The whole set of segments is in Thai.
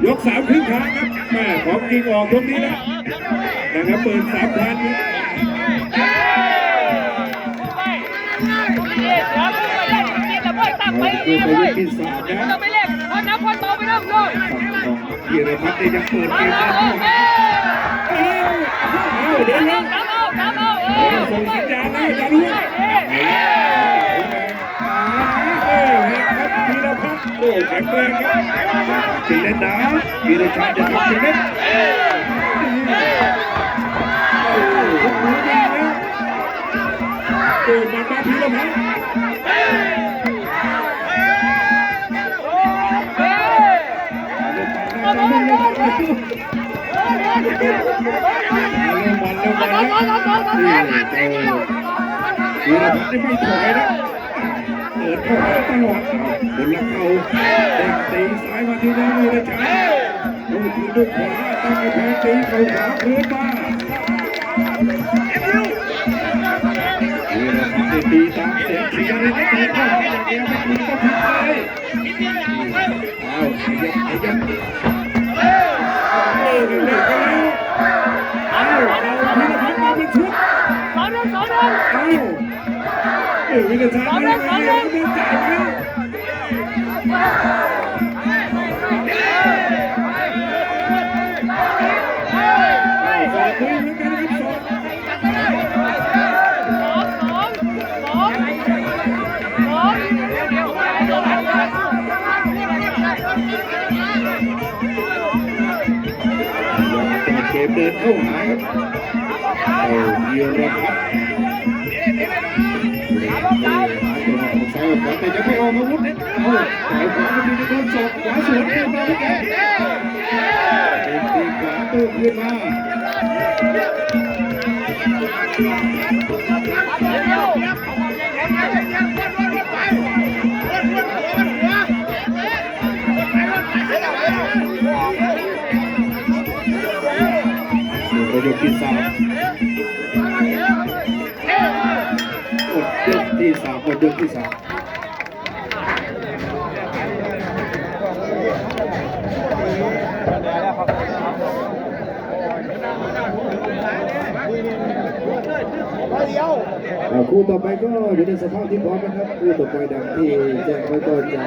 ยก3ครึ่งทางครับแม่ของจริงออกตรงนี้นะนะครับเปิด3,000ครับไปที่3นะไม่เล่นพอนับพอโตไปเริ่มเลยยีรพัฒน์ยังเปิดเกมได้เดี๋ยวนะส่งสัญญาณแล้วจะรู้พีรพัฒน์โอ้แข็งแรงครับตีเล่นนะพีรชัยจะทำตีเล่นโอ้โหรู้ดีนะโอ้มาพีรพัฒน์วีรพัฒน์ไม่ถอยนะเปิดเข้าหาตลอดบนหลังเขาเด็กตีซ้ายมาที่น้องวีรชัยลูกคือลูกขวาตั้งกระแพงตีเข่าขวาพื้นมาวีรพัฒน์ตีตามเสียงเชียร์เลยนะตีเข้าไปอย่างเดียวไม่ถูกก็ผิดเลยเอาขยับเล่นกันแล้วเอาพีรพัฒน์มาเป็นชุดวินาทีนี้ไม่จ่ายแล้วฝากคุยเหมือนกันครับเกมเดินเข้าหาครับยีรพัฒน์ซ้ายขวาแต่จะไม่ออกอาวุธเอาขวาขวาไปที่โดนศอกขวาสวนขึ้นมาพี่แกตีขวาตู้ขึ้นมาประโยคที่3ยกที่3หมดยกที่3คู่ต่อไปก็อยู่ในสภาพที่พร้อมนะครับคู่ต่อไปดังที่แจ้งไว้ก่อนจะ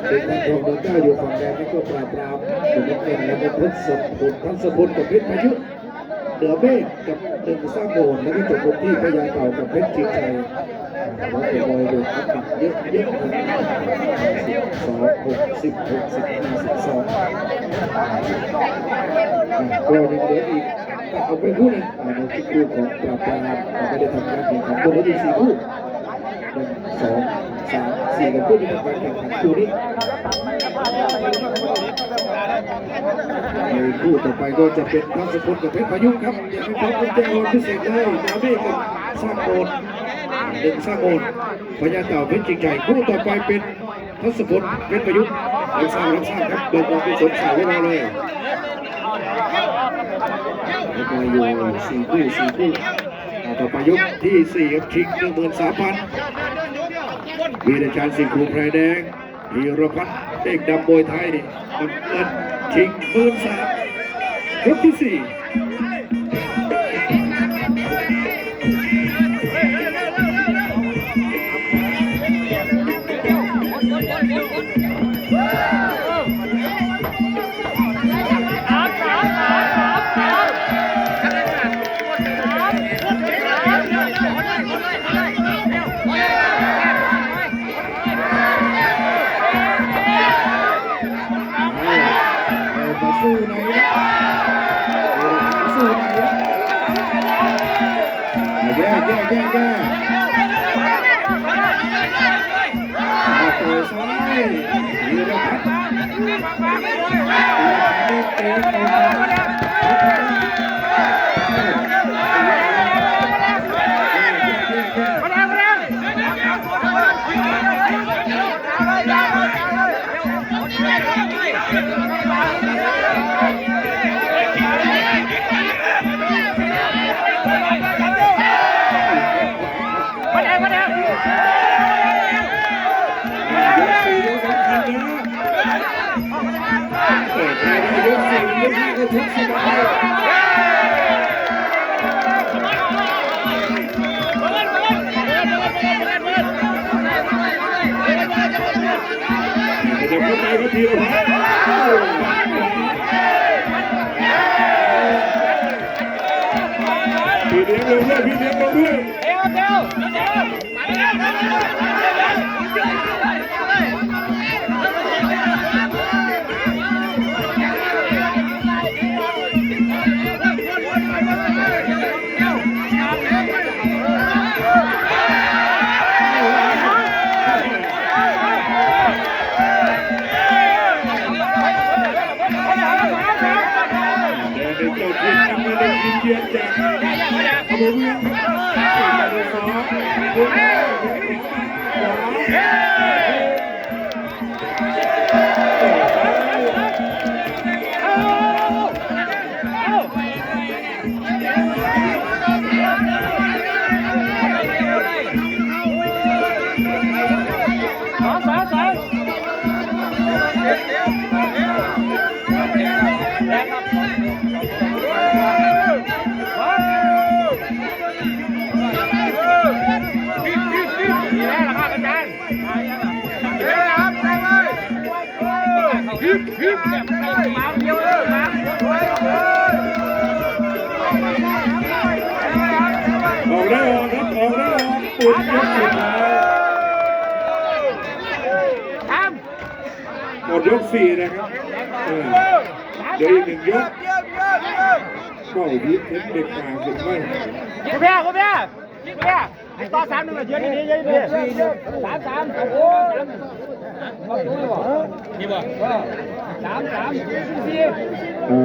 เป็นทางของเดินก้าวอยู่ฝั่งแดงนี่ก็ปราบปรามสุนัขเอ็นแล้วก็พัศพลกับเพชรพายุเหนือเมฆกับหนึ่งสร้างโบนแล้วก็จบลงที่พญาเก่ากับเพชรชิงชัยว่าเป็นมวยเดือดเยอะ12 6 16 15 12ก็ยังเหลืออีกเอาไปคู่นึงในที่คู่ของปราบปรามไม่ได้ทำการแข่งขันคนละ4 คู่1 2 3 4กับคู่ที่ทำการแข่งขันคู่นี้ในคู่ต่อไปก็จะเป็นพัศพลกับเพชรพายุครับยังไม่พบเป็นเจ้าพิเศษเลยดาเม่กับสร้างโอนหนึ่งสร้างโอนพญาเต่าเพชรจิงใหญ่คู่ต่อไปเป็นพัศพลเพชรพายุรับทราบครับเดินออกไปสนใจไว้มาเลยแล้วก็อยู่4 คู่ต่อไปยกที่4ครับชิง 13,000วีรชัยสิงห์ภูไพรแดงพีรพัฒน์เด็กดำมวยไทยน้ำเงินชิง 13,000ยกที่4สู้ไหนนะสู้ไหนนะแย่ต่อยซ้ายวีรพัฒน์เตะ ได้ทุกสบายเดี๋ยวเข้าไปก็ทีละพี่เลี้ยงลงด้วยพี่เลี้ยงลงด้วยเยือนจากอำเภอเมืองสองออกได้ออกครับออกได้ออกปุดยกสุดท้ายหมดยก4นะครับเดี๋ยวอีก1 ยกก็ยิบเทคนิคต่างสุดไม่คุณพี่ต่อ3 1เยอะดี3 โอ้นี่บ่3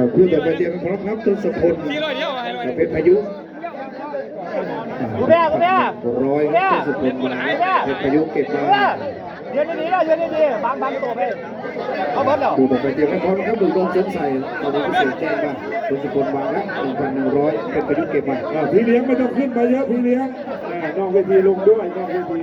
4คู่ต่อไปเตรียมพร้อมครับทศพลเพชรพายุคุณพี่ร้อยทศพลเพชรพายุเก็บมาเยือนดีบางตัวไปเอาบอลเหรอคู่ต่อไปเตรียมพร้อมครับดูตรงสงสัยเอาไปพิเศษแจ้งมาทศพลวางแล้ว 1,100 เพชรพายุเก็บมาพี่เลี้ยงไม่ต้องขึ้นมาเยอะพี่เลี้ยงนอกเวทีลงด้วยนอกเวที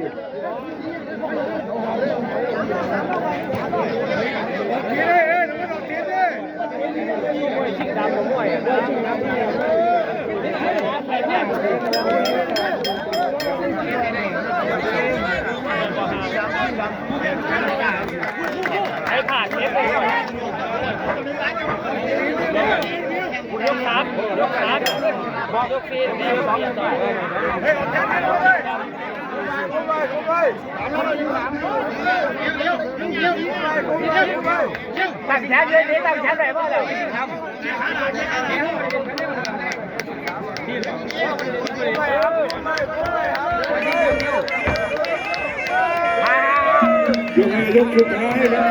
ไอ้ขาดเจ็บเลยยกขาบอกยกฟีนดีสองต่อยเฮ้ยตั้งแขนเลยตั้งแขนแบบว่าเลยยกสุดท้ายนะ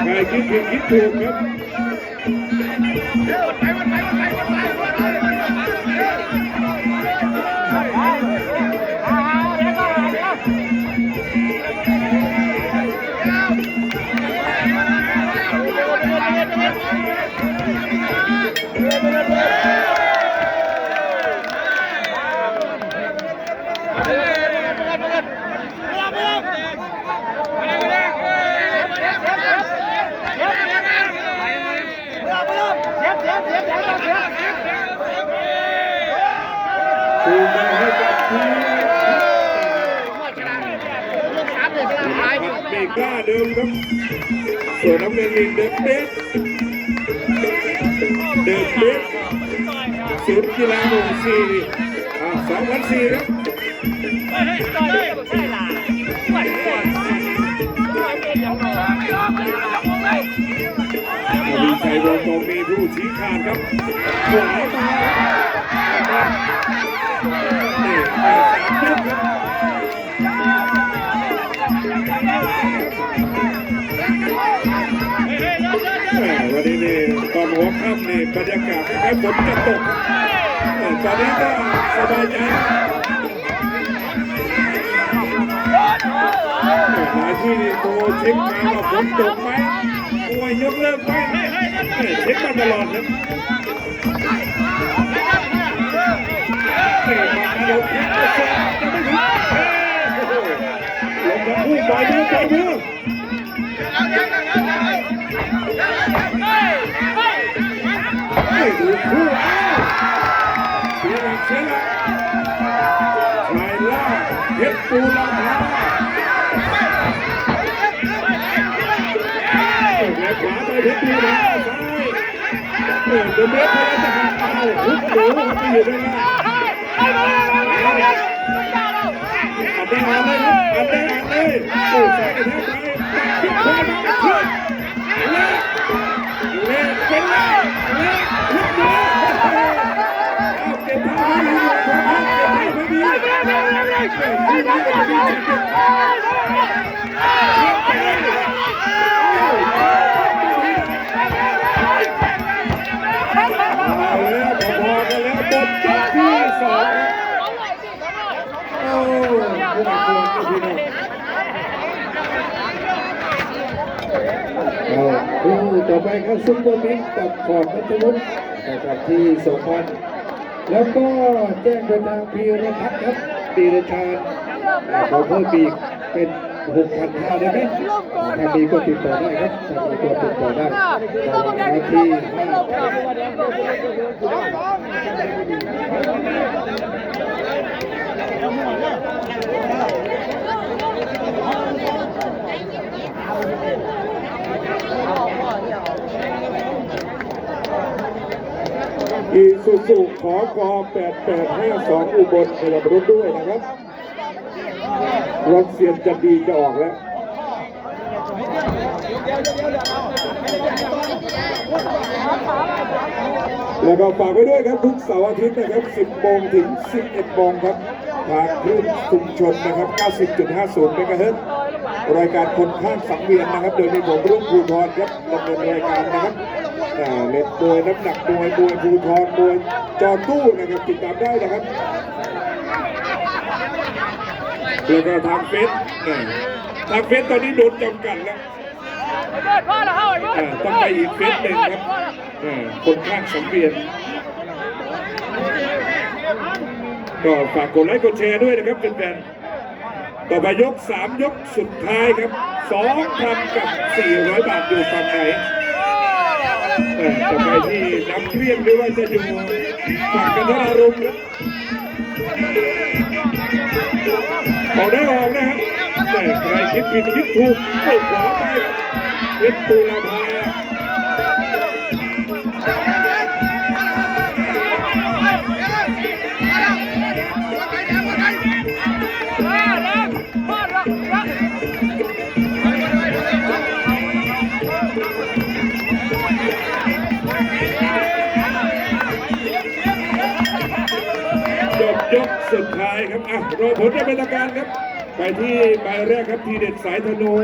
ใครคิดผิดคิดถูกครับสูงมาให้กับทีมเมกล้าเดิมครับส่วนน้ำเงินลินเดิมเบสศูนย์กีฬาหมู่4 2,400ครับมีชัยวงศ์ตรงมีผู้ชี้ขาดครับขวามานี่3 ยกครับ หัวค่ำนี่บรรยากาศคล้ายๆฝนจะตกตอนนี้ก็สบายใจหลายที่นี่โทรเช็คมาว่าฝนตกไหมกลัวยกเลิกไหมเช็คมาตลอดเลยเราคิดว่าจะไม่ถึงลงทั้งคู่ปล่อยมือปล่อยมือไม่ดูคู่เสียหลักชายล่าเพชรปูราภาแล้วขวาไปเพชรปูราภาซ้ายเดินเบสพยายามจะหักเอาหุบหนูไปอยู่ด้านล่างอัดได้อ่านเลยครับอัดได้อ่านเลยโอ้ใส่กระแทกไปขึ้นขึ้นขึ้นเละเละเป็นเละเละขึ้นเลยเอาเก็บผ้าไว้ดีเก็บผ้าไว้ดีที่นี่ก็จะมีเก็บเอาแล้วพอกันแล้วบทจบที่สองโอ้ผู้บาดเจ็บก็พี่น้องคู่ต่อไปครับซุปเปอร์บิ๊กกับขอบนัทวุฒินะครับที่2,000แล้วก็แจ้งไปทางพีรพัฒน์ครับปีรชาญขอเพิ่มอีกเป็น 6,500 ได้ไหมถ้ามีก็ติดต่อได้ครับถ้ามีก็ติดต่อได้ต่อมาที่อีซูซูขอก8852อุบลสระบุรีด้วยนะครับรถเสียนจะดีจะออกแล้วแล้วก็ฝากไว้ด้วยครับทุกเสาร์อาทิตย์นะครับ 10 โมงถึง 11 โมงครับทางคลื่นชุมชนนะครับ 90.50 เมกะเฮิรตซ์รายการคนข้ามสังเวียนนะครับโดยมีผมรุ่งภูธรครับดำเนินรายการนะครับเล่นมวยน้ำหนักมวยภูธรมวยจอตู้นะครับติดตามได้นะครับแล้วก็ทางเฟซตอนนี้โดนจำกัดแล้วต้องไปอีกเฟซหนึ่งครับคนข้างสังเวียนก็ฝากกดไลค์กดแชร์ด้วยนะครับเป็นแฟนต่อไปยก3ยกสุดท้ายครับ2,000 กับ 400 บาทอยู่ฝั่งไหนต่อไปที่น้ำเกลี้ยงหรือว่าจะอยู่ฝั่งกันทรารมณ์ออกได้ออกนะครับแต่ใครคิดผิดคิดถูกเข้าขวาไปเพชรปูราภายกสุดท้ายครับรอผลจะเป็นทางการครับไปที่ใบแรกครับทีเด็ดสายธนู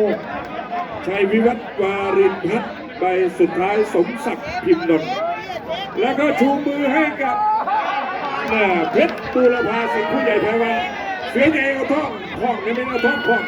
ชัยวิวัฒน์วารินพัฒน์ใบสุดท้ายสมศักดิ์พิมพ์นนท์แล้วก็ชูมือให้กับเพชรบูรพาสิทธิ์ผู้ใหญ่ไพวันเสือใหญ่เอาท่องนี่ไม่เอาท่อง